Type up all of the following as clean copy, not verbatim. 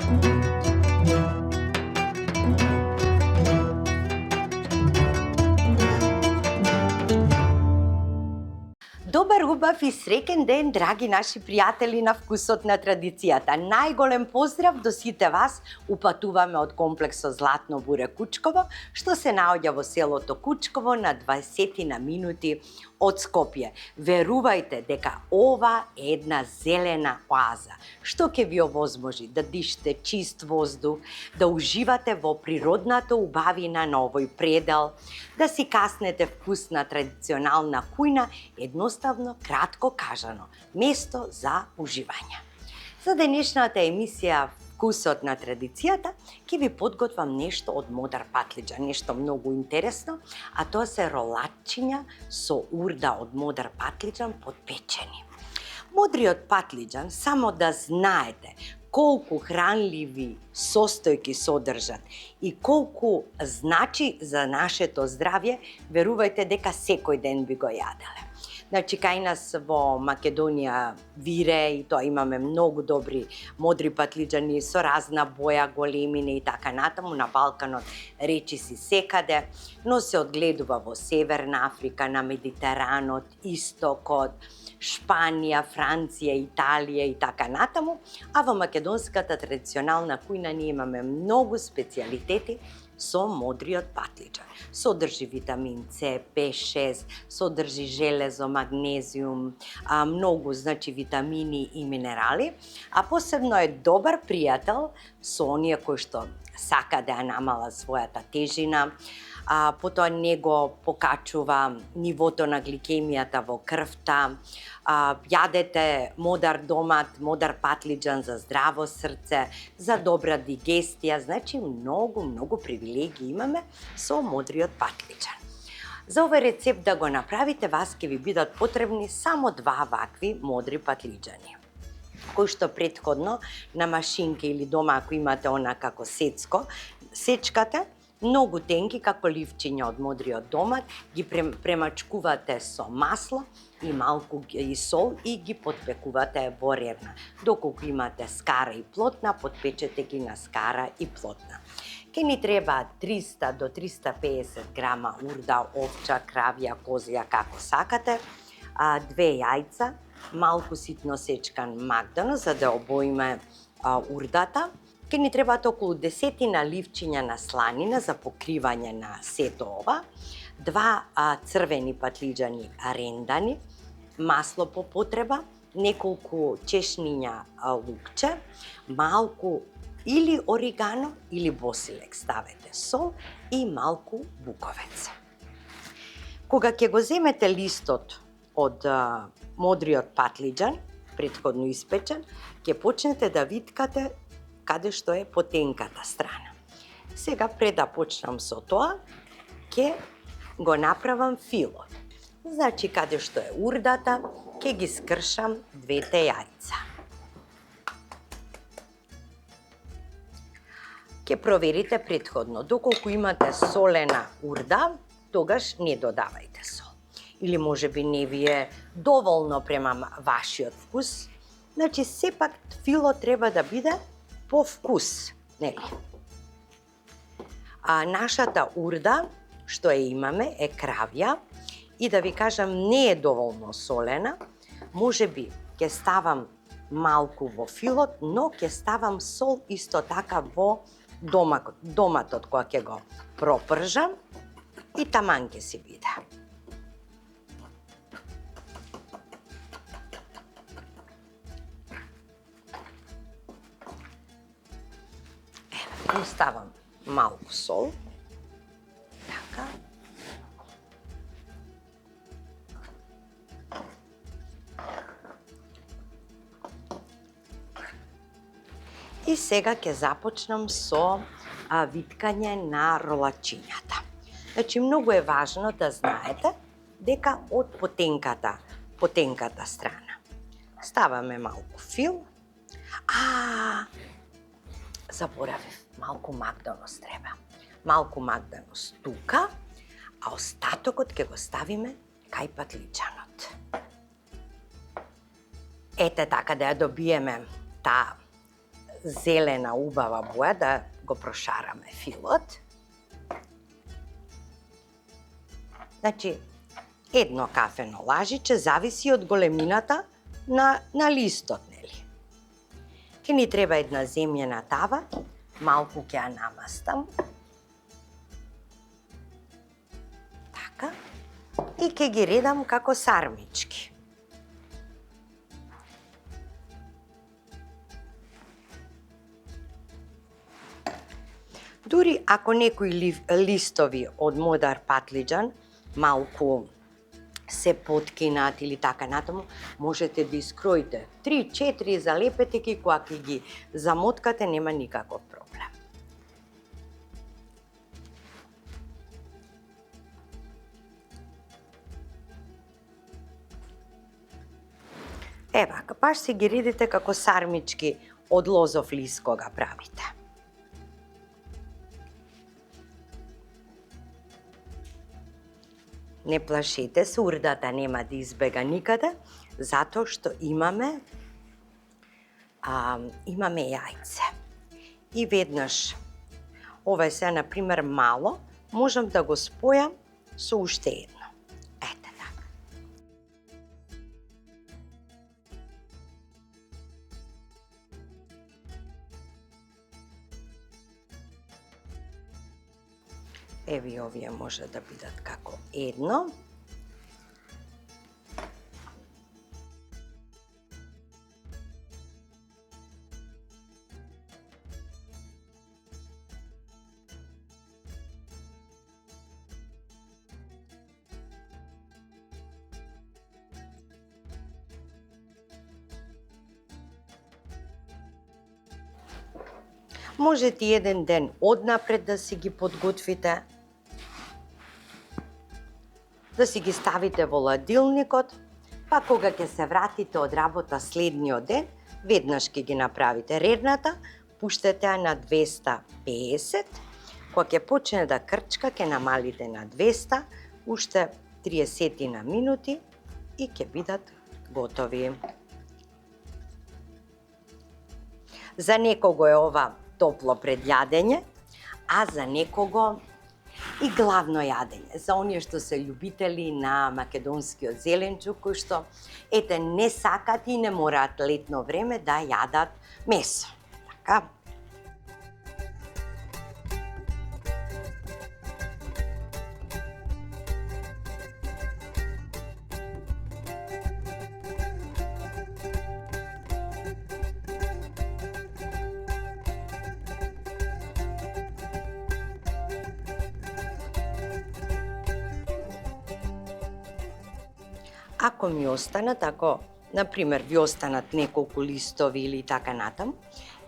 Добар, убав и среќен ден, драги наши пријатели на Вкусот на традицијата. Најголем поздрав до сите вас. Упатуваме од комплексот Златно буре Кучково, што се наоѓа во селото Кучково на 20 минути од Скопје. Верувајте дека ова е една зелена оаза, што ќе ви овозможи да дишите чист воздух, да уживате во природната убавина на овој предел, да си каснете вкусна традиционална кујна, едноставно, кратко кажано, место за уживање. За денешната емисија Вкусот на традицијата ќе ви подготвам нешто од модар патлиџа, нешто многу интересно, а тоа се ролатчиња со урда од модар патлиџан подпечени. Модриот патлиџан, само да знаете колку хранливи состојки содржат и колку значи за нашето здравје, верувајте дека секој ден би го јаделе. Значи, кај нас во Македонија вире и тоа имаме многу добри модри патлиџани со разна боја, големина и така натаму. На Балканот речиси секаде, но се одгледува во Северна Африка, на Медитеранот, Истокот, Шпанија, Франција, Италија и така натаму, а во македонската традиционална кујна ние имаме многу специјалитети со модриот патлиџан. Содржи витамин С, B6, содржи железо, магнезиум, многу витамини и минерали, а посебно е добар пријател со оние кои што сака да ја намала својата тежина, потоа него покачува нивото на гликемијата во крвта, јадете модар домат, модар патлиџан за здраво срце, за добра дигестија, значи многу привилегии имаме со модриот патлиџан. За овој рецепт да го направите, вас ќе ви бидат потребни само 2 вакви модри патлиџани, кои што претходно на машинка или дома, ако имате она како сецко, сечкате многу тенки како ливчиња од модриот домат, ги премачкувате со масло и малку и сол и ги подпекувате во рерна. Доколку имате скара и плотна, подпечете ги на скара и плотна. Ке ни треба 300 до 350 грама урда, овча, кравја, козја, како сакате, 2 јајца, малку ситно сечкан магдан за да обоиме урдата. Ке ни требаат околу 10 ливчиња на сланина за покривање на сето ова, 2 црвени патлиџани рендани, масло по потреба, неколку чешниња лукче, малку или оригано или босилек ставете, сол и малку буковец. Кога ќе го земете листот од модриот патлиџан, претходно испечен, ќе почнете да виткате каде што е потенката страна. Сега, пред да почнам со тоа, ќе го направам филот. Значи, каде што е урдата, ќе ги скршам 2 јајца. Ќе проверите претходно. Доколку имате солена урда, тогаш не додавајте сол. Или можеби не ви е доволно према вашиот вкус. Значи, сепак филот треба да биде по вкус, нели? Нашата урда, што ја имаме, е кравја и да ви кажам, не е доволно солена. Можеби ќе ставам малку во филот, но ќе ставам сол исто така во доматот кога ќе го пропржам и таман ќе си биде. Ставам малку сол, така. И сега ќе започнам со виткање на ролачињата. Значи, многу е важно да знаете дека од потенката страна ставаме малку фил. Заборавив, малку магданос треба. Малку магданос тука, а остатокот ќе го ставиме кај патлиџанот. Ете така да ја добиеме таа зелена убава боја да го прошараме филот. Значи, едно кафено лажиче зависи од големината на листот, нели? Ке ни треба една земјена тава, малку ќе ја намастам. Така. И ќе ги редам како сармички. Дури ако некои листови од модар патлиџан малку се поткинат или така натаму, можете да искроите 3-4 залепете ки кога ќе ги замоткате нема никаков проблем. Ева, баш си ги редите како сармички од лозов лист кога правите. Не плашете се, урдата нема да избега никаде, затоа што имаме јајце. И веднаш, ова е сега, например, мало, можам да го спојам со уште едно. Ете така. Еви, овие може да бидат како едно. Можете еден ден однапред да си ги подготвите, да си ги ставите во ладилникот, па кога ќе се вратите од работа следниот ден, веднаш ќе ги направите. Редната пуштете ја на 250, кога ќе почне да крчка, ќе намалите на 200, уште 30 на минути и ќе бидат готови. За некого е ова топло пред јадење, а за некого и главно јадење. За оние што се љубители на македонскиот зеленчук, кои што не сакат и не мораат летно време да јадат месо. Така. Ако ми останат, ако, например, ви останат неколку листови или така натаму,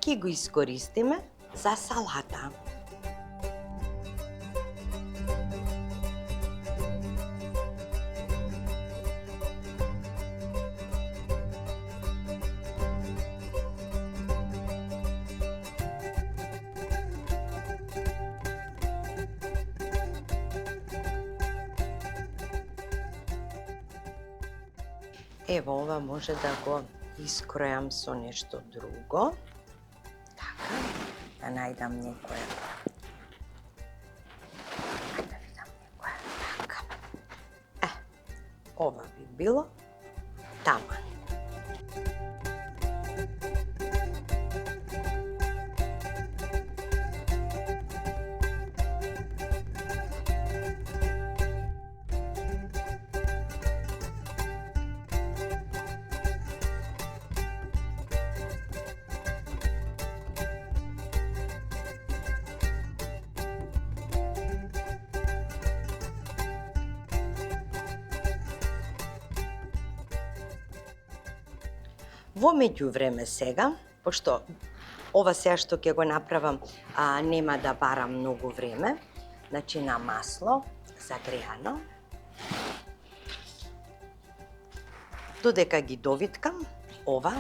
ќе го искористиме за салата. Ево, ова може да го искројам со нешто друго. Така, да најдам некоја. Да видам некоја. Така. Ова би било таман. Во меѓувреме сега, пошто ова сега што ќе го направам нема да бара многу време, значи на масло загреано, додека ги довиткам, ова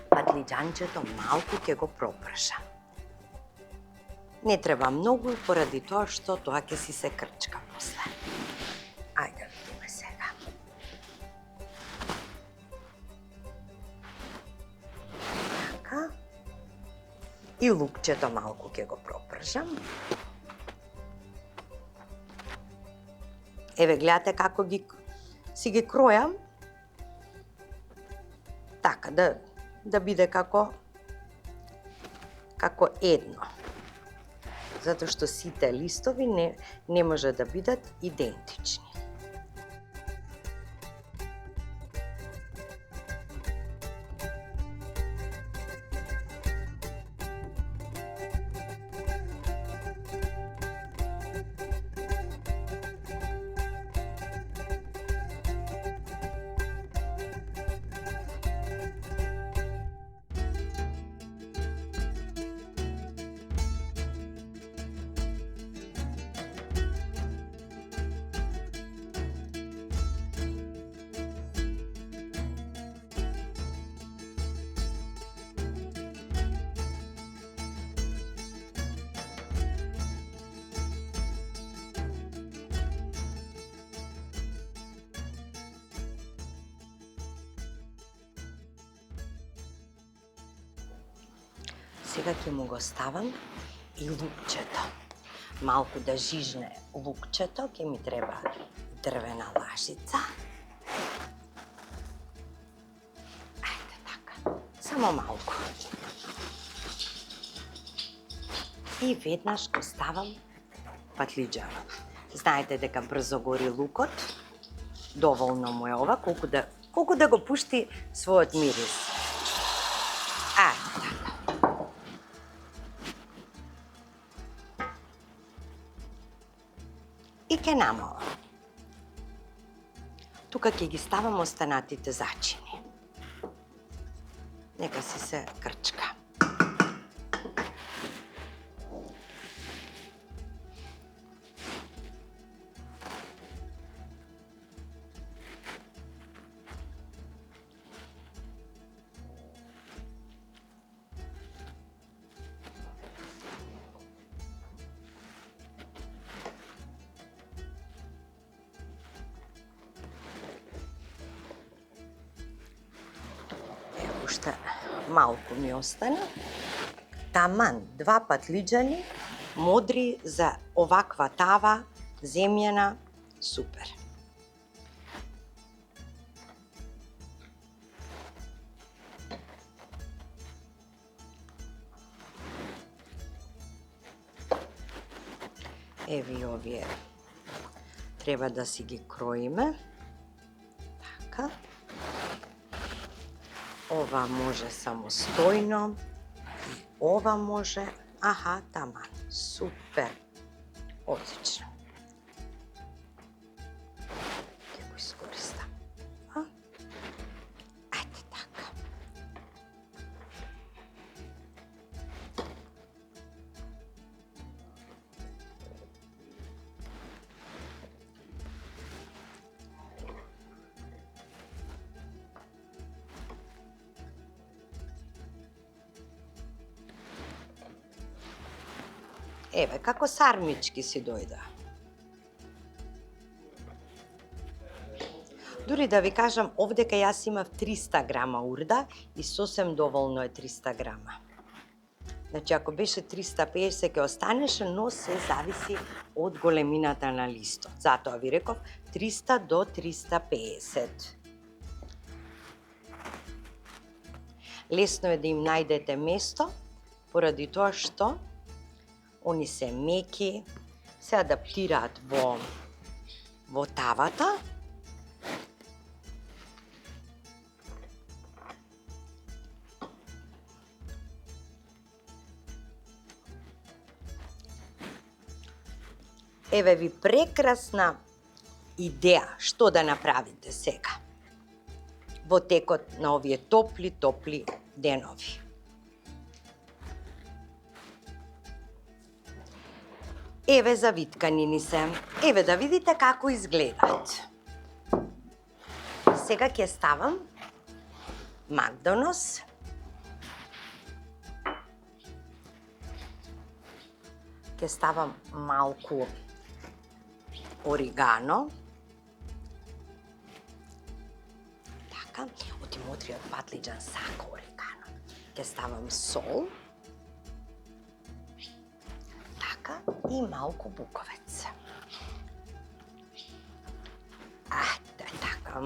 патлиџанчето малку ќе го пропршам. Не треба многу поради тоа што тоа ќе си се крчка после. Ајде видиме сега. Така. И лукчето малку ќе го пропржам. Еве, гледате како си ги кројам. Така, да биде како едно. Затоа што сите листови не може да бидат идентични. Сега ќе му го ставам и лукчето. Малку да жижне лукчето, ќе ми треба дрвена лажица. Ајде така, само малку. И веднаш го ставам патлиџанот. Знаете дека брзо гори лукот. Доволно му е ова, колку да го пушти својот мирис. Ајде така. И ке намалам. Тука ќе ги ставам останатите зачини. Нека си се крчка. Уште малку ми остана. Таман 2 патлиџани, модри за оваква тава, земјана, супер. Еви овие треба да си ги кроиме. Така. Ова може самостојно, и ова може, таман, супер, одлично. Ќе го искористам. Ајде така. Еве, како сармички си дојда. Дури да ви кажам, овдека јас имав 300 грама урда и сосем доволно е 300 грама. Значи, ако беше 350 ќе останеше, но се зависи од големината на листот. Затоа ви реков 300 до 350. Лесно е да им најдете место, поради тоа што они се меки, се адаптираат во тавата. Еве ви прекрасна идеја што да направите сега во текот на овие топли денови. Еве завиткани ни се. Еве да видите како изгледаат. Сега ќе ставам макдонос. Ќе ставам малку оригано. Така, од модриот патлиџан сака оригано. Ќе ставам сол. така, и малку буковец. Така.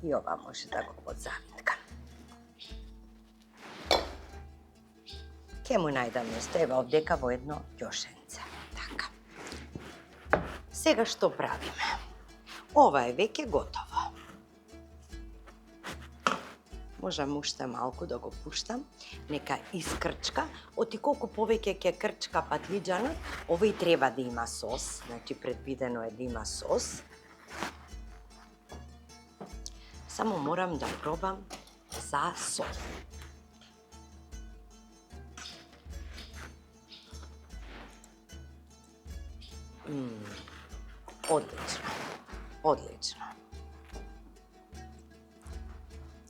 И ова може да го подзавиткам. Ке му најдам место, ева овдека во едно љошенце. Така. Сега што правиме? Ова е веќе готово. Можам уште малку да го пуштам, нека искрчка. Оти колку повеќе ќе крчка патлиџанот, овој треба да има сос, значи предвидено е да има сос. Само морам да пробам за сол. Одлично, одлично.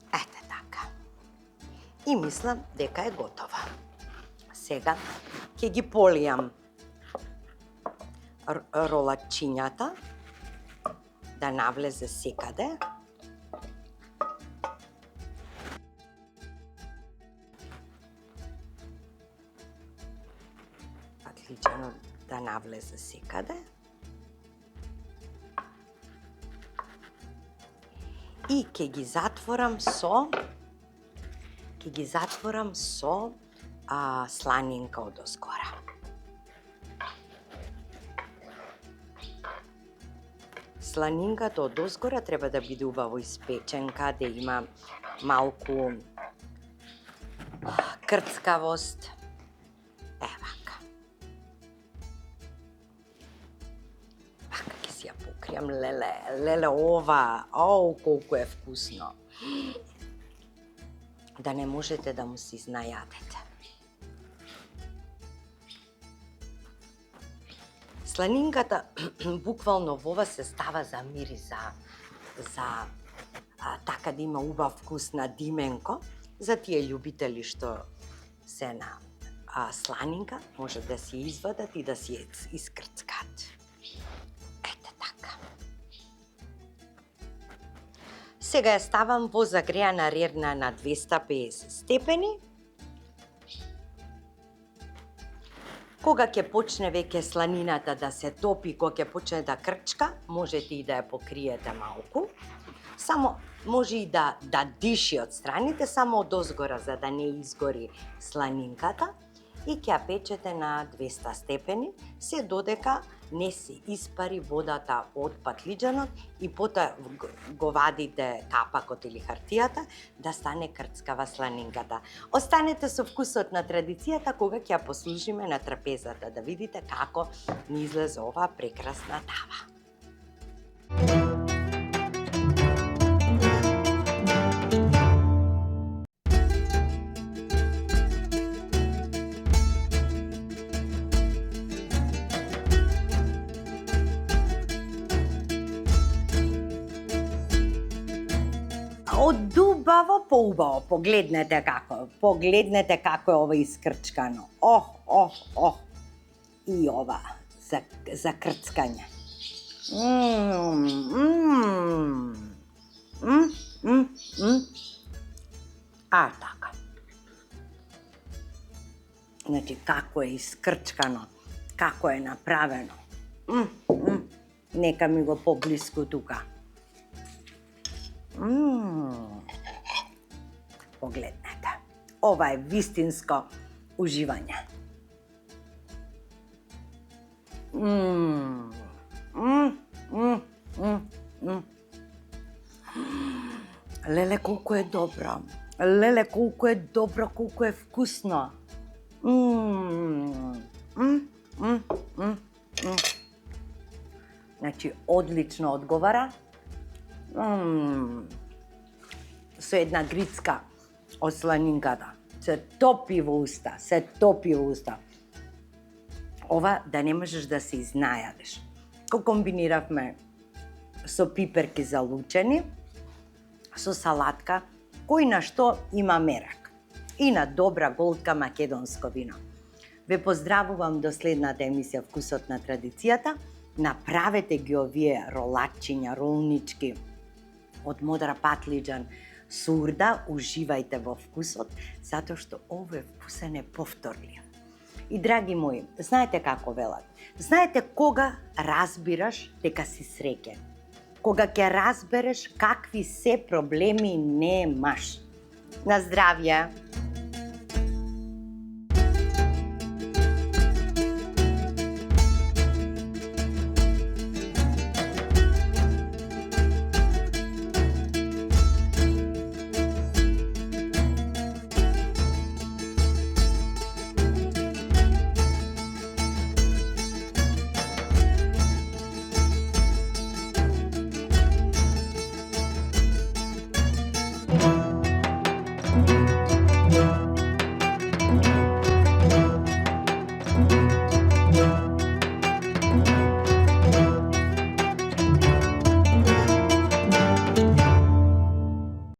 Ете така. И мислам дека е готова. Сега ќе ги полијам ролачињата да навлезе секаде. Патлиџанот да навлезе секаде. И ќе ги затворам со сланинка одозгора. Сланинката одозгора треба да биде убаво испеченка, да има малку крцкавост. Евака. Вака ќе си ја покријам, леле ова, колку е вкусно. Да не можете да му се изнајадете. Сланинката буквално во ова се става за мирис, за така да има убав вкус на дименко. За тие љубители што се на сланинка, може да си извадат и да си искрцкат. Ете така. Сега ја ставам во загреана рерна на 250 степени. Кога ќе почне веќе сланината да се топи, кога ќе почне да крчка, можете и да ја покриете малку. Само може и да диши од страните, само одозгора за да не изгори сланинката. И ќе ја печете на 200 степени, се додека не се испари водата од патлиџанот и потоа го вадите капакот или хартијата да стане крцкава сланинката. Останете со вкусот на традицијата кога ќе ја послужиме на трапезата, да видите како ни излезе оваа прекрасна тава. Одубаво поубаво, погледнете како е ова искрчкано. И ова за крцкање. Така. Значи, како е искрчкано, како е направено. Нека ми го поблиску тука. Погледнете. Ова е вистинско уживање. Леле, колку е добро. Леле, колку е добро, колку е вкусно. Значи, одлично одговара. Со една грицка од сланинката. Се топи во уста. Ова да не можеш да се изнајадеш. Ко комбиниравме со пиперки залучени, со салатка, кој на што има мерак. И на добра голтка македонско вино. Ве поздравувам до следната емисија Вкусот на традицијата. Направете ги овие ролачиња, ролнички од модра патлиџан Сурда, уживајте во вкусот, затоа што овој вкус е неповторлив. И драги мои, знаете како велат? Знаете кога разбираш дека си среќен? Кога ќе разбереш какви се проблеми немаш. На здравје!